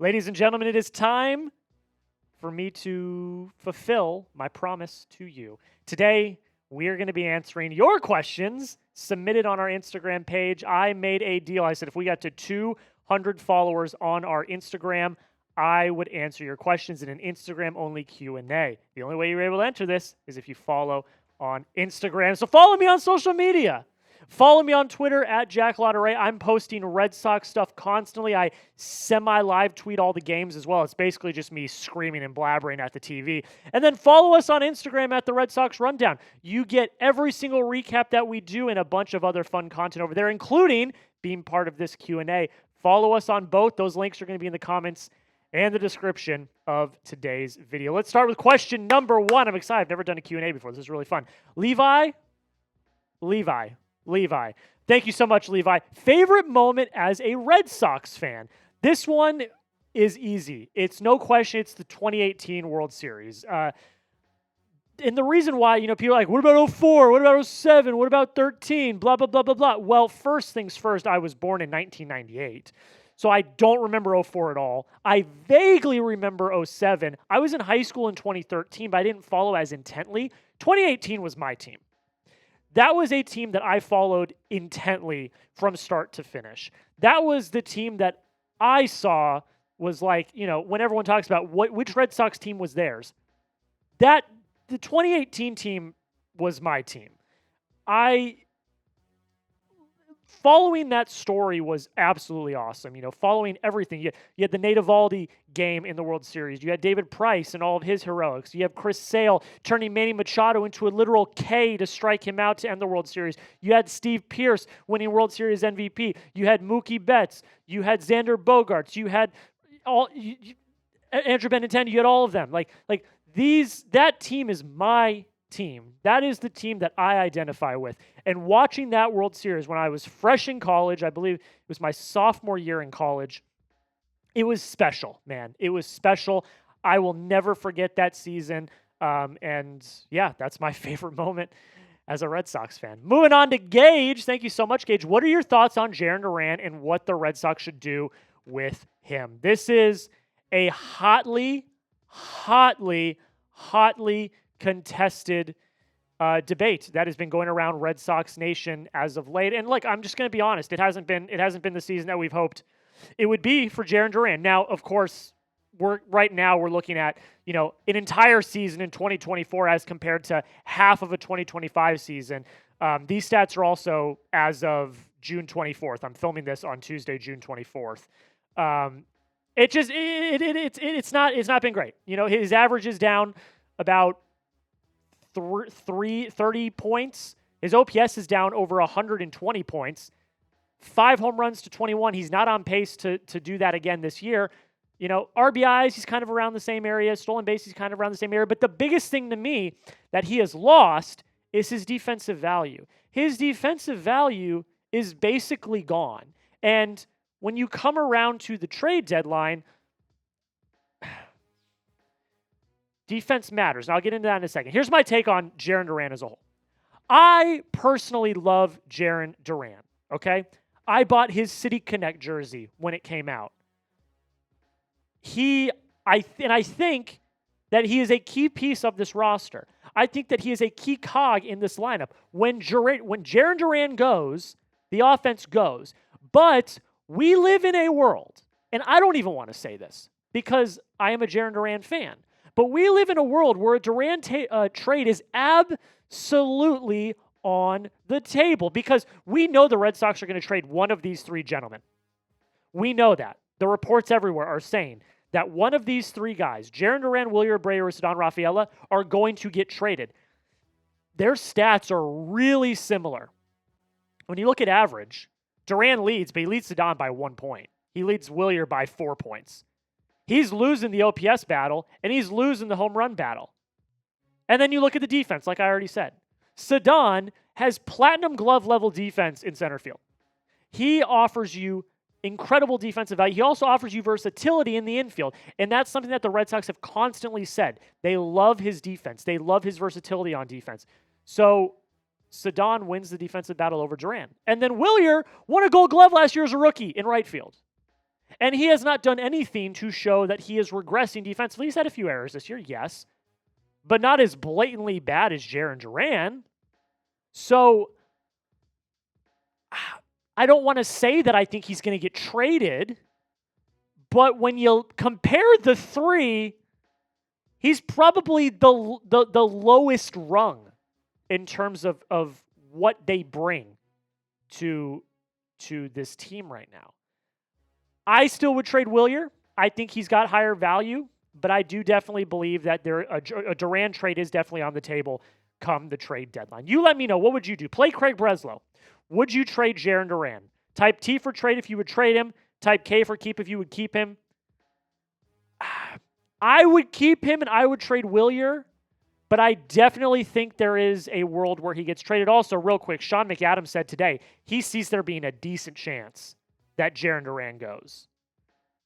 Ladies and gentlemen, it is time for me to fulfill my promise to you. Today, we are going to be answering your questions submitted on our Instagram page. I made a deal. I said if we got to 200 followers on our Instagram, I would answer your questions in an Instagram-only Q&A. The only way you're able to enter this is if you follow on Instagram. So follow me on social media. Follow me on Twitter at Jack Lautaret. I'm posting Red Sox stuff constantly. I semi-live tweet all the games as well. It's basically just me screaming and blabbering at the TV. And then follow us on Instagram at the Red Sox Rundown. You get every single recap that we do and a bunch of other fun content over there, including being part of this Q&A. Follow us on both. Those links are going to be in the comments and the description of today's video. Let's start with question number 1. I'm excited. I've never done a Q&A before. This is really fun. Levi. Thank you so much, Levi. Favorite moment as a Red Sox fan? This one is easy. It's no question. It's the 2018 World Series. And the reason why, people are like, what about 04? What about 07? What about 13? Blah, blah, blah, blah, blah. Well, first things first, I was born in 1998. So I don't remember 04 at all. I vaguely remember 07. I was in high school in 2013, but I didn't follow as intently. 2018 was my team. That was a team that I followed intently from start to finish. That was the team that I saw was like, when everyone talks about which Red Sox team was theirs, the 2018 team was my team. Following that story was absolutely awesome. Following everything. You had the Nate Eovaldi game in the World Series. You had David Price and all of his heroics. You have Chris Sale turning Manny Machado into a literal K to strike him out to end the World Series. You had Steve Pearce winning World Series MVP. You had Mookie Betts. You had Xander Bogaerts. You had Andrew Benintendi. You had all of them. That team is my team. That is the team that I identify with. And watching that World Series when I was fresh in college, I believe it was my sophomore year in college, it was special, man. It was special. I will never forget that season. And yeah, that's my favorite moment as a Red Sox fan. Moving on to Gage. Thank you so much, Gage. What are your thoughts on Jarren Duran and what the Red Sox should do with him? This is a hotly contested debate that has been going around Red Sox Nation as of late. And look, I'm just going to be honest. It hasn't been the season that we've hoped it would be for Jarren Duran. Now, of course, we're looking at, an entire season in 2024 as compared to half of a 2025 season. These stats are also as of June 24th. I'm filming this on Tuesday, June 24th. It's not been great. His average is down about 30 points. His OPS is down over 120 points. 5 home runs to 21. He's not on pace to do that again this year. RBIs, he's kind of around the same area. Stolen base, he's kind of around the same area. But the biggest thing to me that he has lost is his defensive value. His defensive value is basically gone. And when you come around to the trade deadline, defense matters. And I'll get into that in a second. Here's my take on Jarren Duran as a whole. I personally love Jarren Duran, okay? I bought his City Connect jersey when it came out. I think that he is a key piece of this roster. I think that he is a key cog in this lineup. When Jarren Duran goes, the offense goes. But we live in a world, and I don't even want to say this because I am a Jarren Duran fan, but we live in a world where a Duran trade is absolutely on the table because we know the Red Sox are going to trade one of these 3 gentlemen. We know that. The reports everywhere are saying that one of these 3 guys, Jarren Duran, Wilyer Abreu, or Ceddanne Rafaela, are going to get traded. Their stats are really similar. When you look at average, Duran leads, but he leads Ceddanne by 1 point. He leads Wilyer by 4 points. He's losing the OPS battle, and he's losing the home run battle. And then you look at the defense, like I already said. Ceddanne has platinum glove level defense in center field. He offers you incredible defensive value. He also offers you versatility in the infield, and that's something that the Red Sox have constantly said. They love his defense. They love his versatility on defense. So Ceddanne wins the defensive battle over Duran. And then Wilyer won a Gold Glove last year as a rookie in right field. And he has not done anything to show that he is regressing defensively. He's had a few errors this year, yes, but not as blatantly bad as Jarren Duran. So I don't want to say that I think he's going to get traded, but when you compare the three, he's probably the lowest rung in terms of what they bring to this team right now. I still would trade Wilyer. I think he's got higher value, but I do definitely believe that a Duran trade is definitely on the table come the trade deadline. You let me know. What would you do? Play Craig Breslow. Would you trade Jarren Duran? Type T for trade if you would trade him. Type K for keep if you would keep him. I would keep him and I would trade Wilyer, but I definitely think there is a world where he gets traded. Also, real quick, Sean McAdams said today he sees there being a decent chance that Jarren Duran goes.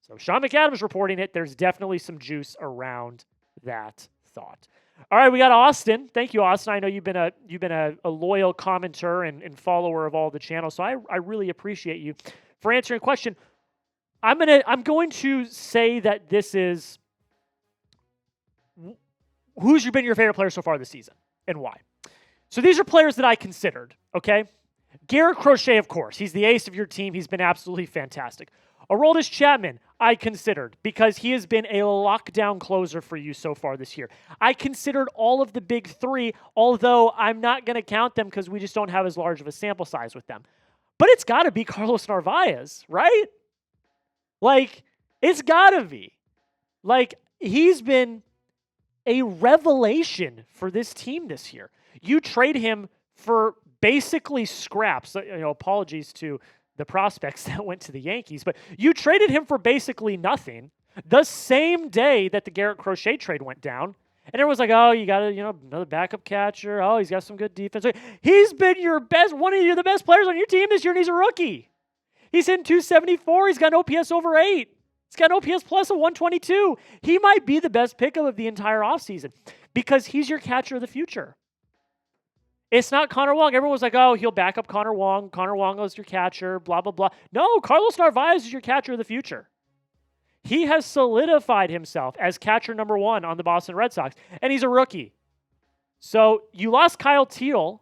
So Sean McAdams reporting it. There's definitely some juice around that thought. All right, we got Austin. Thank you, Austin. I know you've been a loyal commenter and follower of all the channels, so I really appreciate you for answering a question. I'm going to say that this is who's been your favorite player so far this season and why. So these are players that I considered. Okay. Garrett Crochet, of course. He's the ace of your team. He's been absolutely fantastic. Aroldis Chapman, I considered because he has been a lockdown closer for you so far this year. I considered all of the big three, although I'm not going to count them because we just don't have as large of a sample size with them. But it's got to be Carlos Narvaez, right? Like, it's got to be. Like, he's been a revelation for this team this year. You trade him for basically scraps. Apologies to the prospects that went to the Yankees, but you traded him for basically nothing the same day that the Garrett Crochet trade went down. And everyone's like, oh, you got another backup catcher. Oh, he's got some good defense. He's been the best players on your team this year, and he's a rookie. He's hitting 274. He's got an OPS over 8. He's got an OPS plus of 122. He might be the best pickup of the entire offseason because he's your catcher of the future. It's not Connor Wong. Everyone was like, oh, he'll back up Connor Wong. Connor Wong is your catcher, blah, blah, blah. No, Carlos Narvaez is your catcher of the future. He has solidified himself as catcher number 1 on the Boston Red Sox, and he's a rookie. So you lost Kyle Teal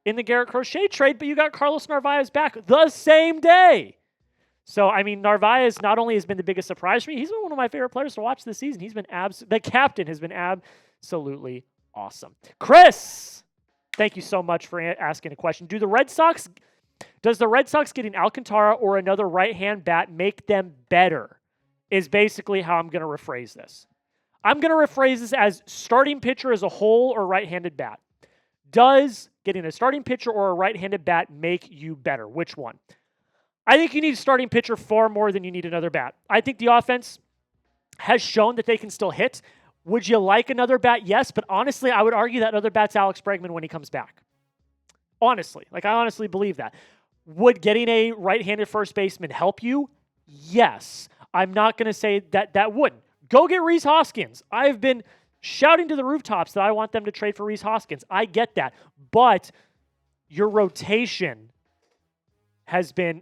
in the Garrett Crochet trade, but you got Carlos Narvaez back the same day. So, I mean, Narvaez not only has been the biggest surprise for me, he's been one of my favorite players to watch this season. He's been the captain has been absolutely awesome. Chris, thank you so much for asking a question. Does the Red Sox getting Alcantara or another right-hand bat make them better? Is basically how I'm going to rephrase this. I'm going to rephrase this as starting pitcher as a whole or right-handed bat. Does getting a starting pitcher or a right-handed bat make you better? Which one? I think you need a starting pitcher far more than you need another bat. I think the offense has shown that they can still hit. Would you like another bat? Yes, but honestly, I would argue that another bat's Alex Bregman when he comes back. Honestly, I honestly believe that. Would getting a right-handed first baseman help you? Yes. I'm not going to say that wouldn't. Go get Rhys Hoskins. I've been shouting to the rooftops that I want them to trade for Rhys Hoskins. I get that. But your rotation has been,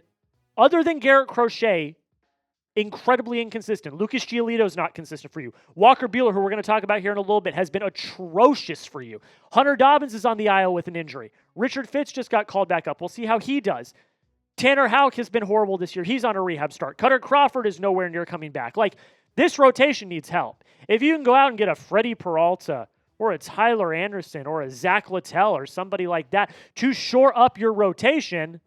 other than Garrett Crochet, incredibly inconsistent. Lucas Giolito's not consistent for you. Walker Buehler, who we're going to talk about here in a little bit, has been atrocious for you. Hunter Dobbins is on the IL with an injury. Richard Fitz just got called back up. We'll see how he does. Tanner Houck has been horrible this year. He's on a rehab start. Cutter Crawford is nowhere near coming back. Like, this rotation needs help. If you can go out and get a Freddie Peralta or a Tyler Anderson or a Zach Littell or somebody like that to shore up your rotation,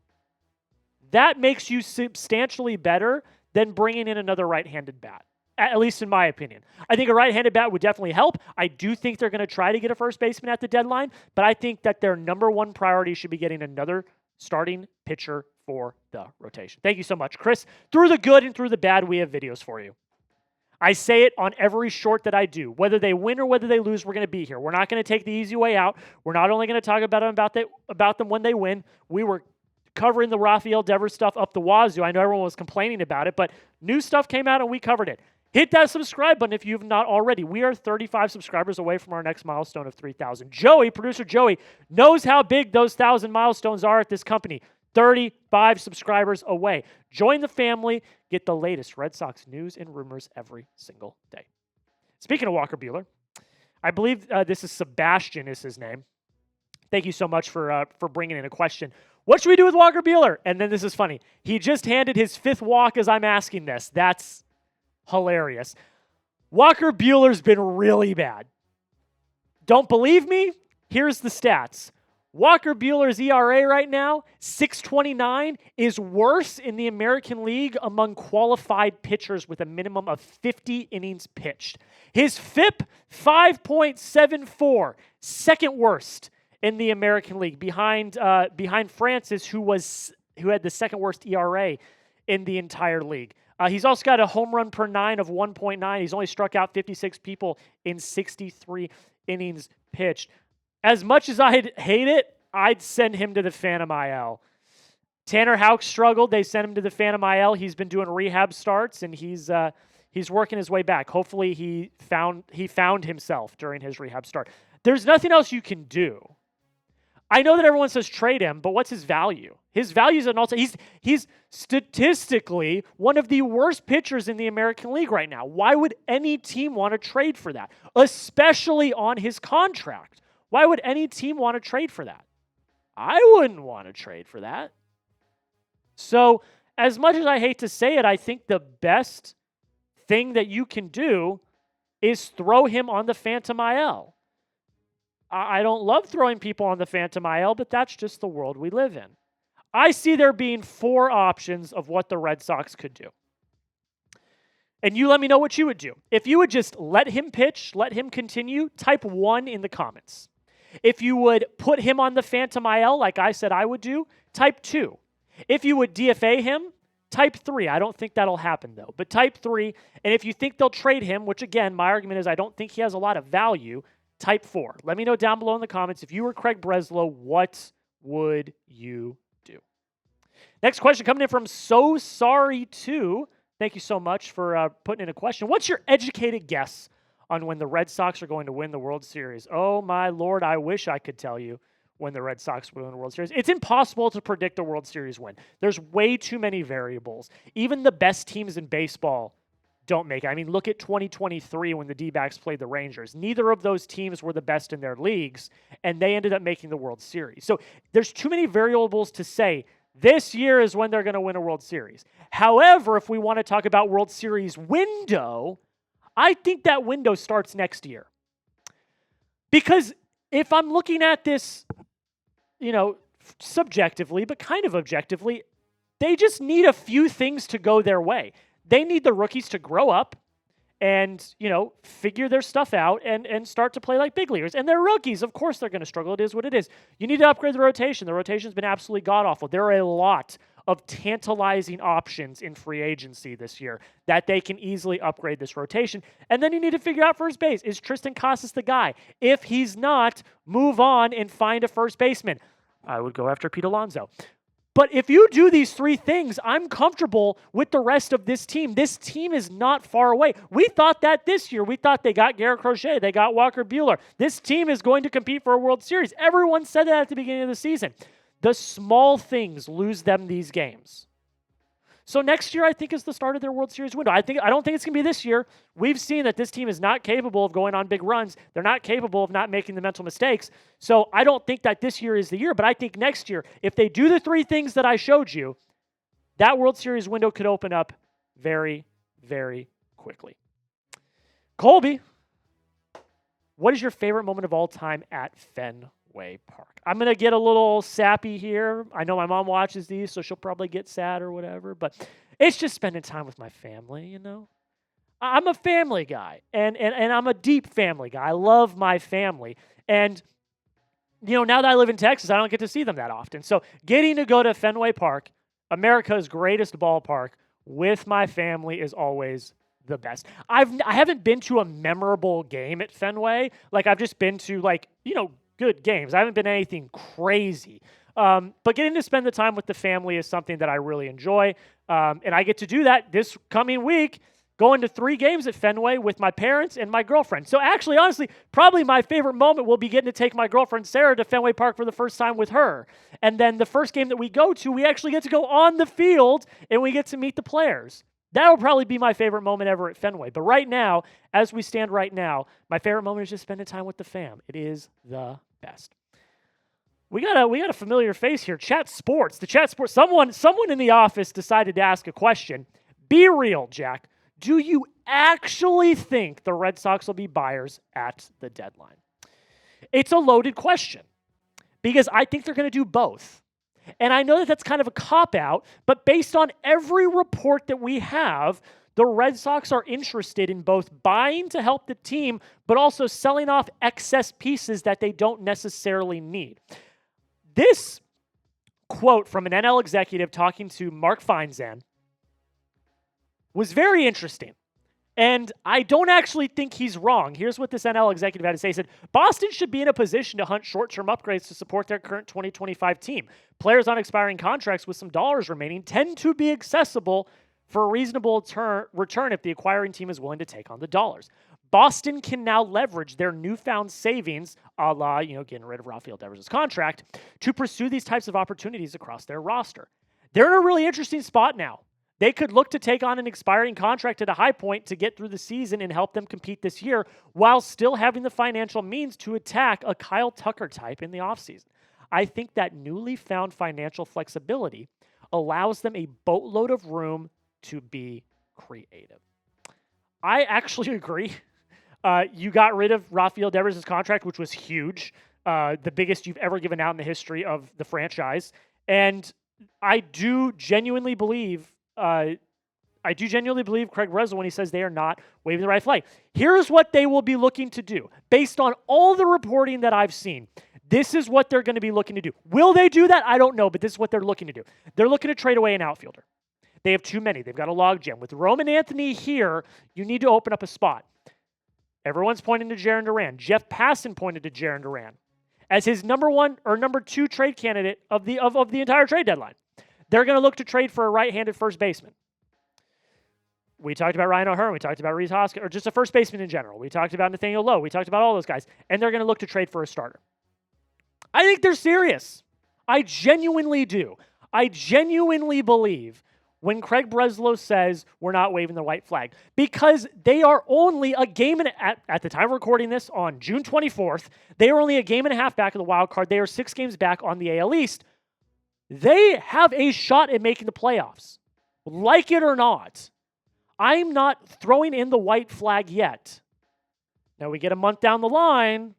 that makes you substantially better than bringing in another right-handed bat, at least in my opinion. I think a right-handed bat would definitely help. I do think they're going to try to get a first baseman at the deadline, but I think that their number one priority should be getting another starting pitcher for the rotation. Thank you so much, Chris. Through the good and through the bad, we have videos for you. I say it on every short that I do. Whether they win or whether they lose, we're going to be here. We're not going to take the easy way out. We're not only going to talk about them when they win. We were covering the Rafael Devers stuff up the wazoo. I know everyone was complaining about it, but new stuff came out and we covered it. Hit that subscribe button if you've not already. We are 35 subscribers away from our next milestone of 3,000. Joey, producer Joey, knows how big those 1,000 milestones are at this company. 35 subscribers away. Join the family. Get the latest Red Sox news and rumors every single day. Speaking of Walker Buehler, I believe this is Sebastian is his name. Thank you so much for bringing in a question. What should we do with Walker Buehler? And then this is funny. He just handed his 5th walk as I'm asking this. That's hilarious. Walker Buehler's been really bad. Don't believe me? Here's the stats. Walker Buehler's ERA right now, 6.29, is worse in the American League among qualified pitchers with a minimum of 50 innings pitched. His FIP, 5.74, second worst in the American League, behind Francis, who had the second worst ERA in the entire league. He's also got a home run per 9 of 1.9. He's only struck out 56 people in 63 innings pitched. As much as I'd hate it, I'd send him to the Phantom IL. Tanner Houck struggled. They sent him to the Phantom IL. He's been doing rehab starts, and he's working his way back. Hopefully he found himself during his rehab start. There's nothing else you can do. I know that everyone says trade him, but what's his value? His value is an all-time. He's statistically one of the worst pitchers in the American League right now. Why would any team want to trade for that? Especially on his contract. Why would any team want to trade for that? I wouldn't want to trade for that. So, as much as I hate to say it, I think the best thing that you can do is throw him on the Phantom IL. I don't love throwing people on the Phantom IL, but that's just the world we live in. I see there being 4 options of what the Red Sox could do. And you let me know what you would do. If you would just let him pitch, let him continue, type 1 in the comments. If you would put him on the Phantom IL, like I said I would do, type 2. If you would DFA him, type 3. I don't think that'll happen, though. But type 3. And if you think they'll trade him, which, again, my argument is I don't think he has a lot of value, type 4. Let me know down below in the comments. If you were Craig Breslow, what would you do? Next question coming in from So Sorry Too. Thank you so much for putting in a question. What's your educated guess on when the Red Sox are going to win the World Series? Oh, my Lord, I wish I could tell you when the Red Sox will win the World Series. It's impossible to predict a World Series win. There's way too many variables. Even the best teams in baseball don't make it. I mean, look at 2023 when the D-backs played the Rangers. Neither of those teams were the best in their leagues, and they ended up making the World Series. So there's too many variables to say this year is when they're going to win a World Series. However, if we want to talk about World Series window, I think that window starts next year. Because if I'm looking at this, subjectively, but kind of objectively, they just need a few things to go their way. They need the rookies to grow up and, figure their stuff out and start to play like big leaguers. And they're rookies. Of course they're going to struggle. It is what it is. You need to upgrade the rotation. The rotation's been absolutely god-awful. There are a lot of tantalizing options in free agency this year that they can easily upgrade this rotation. And then you need to figure out first base. Is Tristan Casas the guy? If he's not, move on and find a first baseman. I would go after Pete Alonso. But if you do these 3 things, I'm comfortable with the rest of this team. This team is not far away. We thought that this year. We thought they got Garrett Crochet. They got Walker Buehler. This team is going to compete for a World Series. Everyone said that at the beginning of the season. The small things lose them these games. So next year, I think, is the start of their World Series window. I don't think it's going to be this year. We've seen that this team is not capable of going on big runs. They're not capable of not making the mental mistakes. So I don't think that this year is the year. But I think next year, if they do the 3 things that I showed you, that World Series window could open up very, very quickly. Colby, what is your favorite moment of all time at Fenway Park? I'm going to get a little sappy here. I know my mom watches these, so she'll probably get sad or whatever, but it's just spending time with my family, I'm a family guy, and I'm a deep family guy. I love my family. And, now that I live in Texas, I don't get to see them that often. So getting to go to Fenway Park, America's greatest ballpark, with my family is always the best. I haven't been to a memorable game at Fenway. Like, I've just been to, good games. I haven't been anything crazy. But getting to spend the time with the family is something that I really enjoy. And I get to do that this coming week. going to 3 games at Fenway with my parents and my girlfriend. So actually, honestly, probably my favorite moment will be getting to take my girlfriend Sarah to Fenway Park for the first time with her. And then the first game that we go to, we actually get to go on the field and we get to meet the players. That'll probably be my favorite moment ever at Fenway. But right now, as we stand right now, my favorite moment is just spending time with the fam. It is the best. We got a familiar face here. Chat Sports. The Chat Sports. Someone in the office decided to ask a question. Be real, Jack. Do you actually think the Red Sox will be buyers at the deadline? It's a loaded question because I think they're going to do both. And I know that that's kind of a cop-out, but based on every report that we have, the Red Sox are interested in both buying to help the team, but also selling off excess pieces that they don't necessarily need. This quote from an NL executive talking to Mark Feinzan was very interesting. And I don't actually think he's wrong. Here's what this NL executive had to say. He said, Boston should be in a position to hunt short-term upgrades to support their current 2025 team. Players on expiring contracts with some dollars remaining tend to be accessible for a reasonable return if the acquiring team is willing to take on the dollars. Boston can now leverage their newfound savings, a la, getting rid of Rafael Devers' contract, to pursue these types of opportunities across their roster. They're in a really interesting spot now. They could look to take on an expiring contract at a high point to get through the season and help them compete this year while still having the financial means to attack a Kyle Tucker type in the offseason. I think that newly found financial flexibility allows them a boatload of room to be creative. I actually agree. You got rid of Rafael Devers' contract, which was huge, the biggest you've ever given out in the history of the franchise. And I do genuinely believe Craig Breslow when he says they are not waving the right flag. Here's what they will be looking to do. Based on all the reporting that I've seen, this is what they're going to be looking to do. Will they do that? I don't know, but this is what they're looking to do. They're looking to trade away an outfielder. They have too many. They've got a logjam. With Roman Anthony here, you need to open up a spot. Everyone's pointing to Jarren Duran. Jeff Passan pointed to Jarren Duran as his number 1 or number 2 trade candidate of the entire trade deadline. They're going to look to trade for a right-handed first baseman. We talked about Ryan O'Hearn. We talked about Rhys Hoskins, or just a first baseman in general. We talked about Nathaniel Lowe. We talked about all those guys. And they're going to look to trade for a starter. I think they're serious. I genuinely do. I genuinely believe when Craig Breslow says we're not waving the white flag, because they are only a game at the time of recording this on June 24th, they are only a game and a half back of the wild card. They are 6 games back on the AL East. They have a shot at making the playoffs, like it or not. I'm not throwing in the white flag yet. Now we get a month down the line,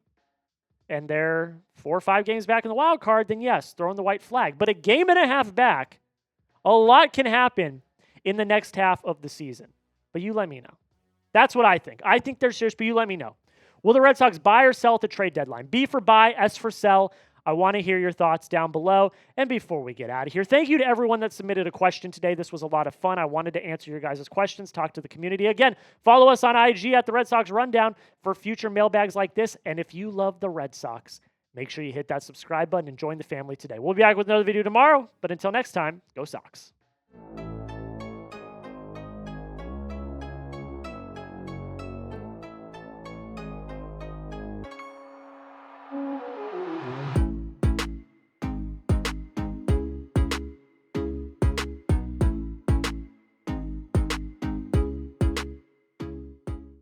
and they're 4 or 5 games back in the wild card, then yes, throwing the white flag. But a game and a half back, a lot can happen in the next half of the season. But you let me know. That's what I think. I think they're serious, but you let me know. Will the Red Sox buy or sell at the trade deadline? B for buy, S for sell. I want to hear your thoughts down below. And before we get out of here, thank you to everyone that submitted a question today. This was a lot of fun. I wanted to answer your guys' questions, talk to the community. Again, follow us on IG at the Red Sox Rundown for future mailbags like this. And if you love the Red Sox, make sure you hit that subscribe button and join the family today. We'll be back with another video tomorrow. But until next time, go Sox.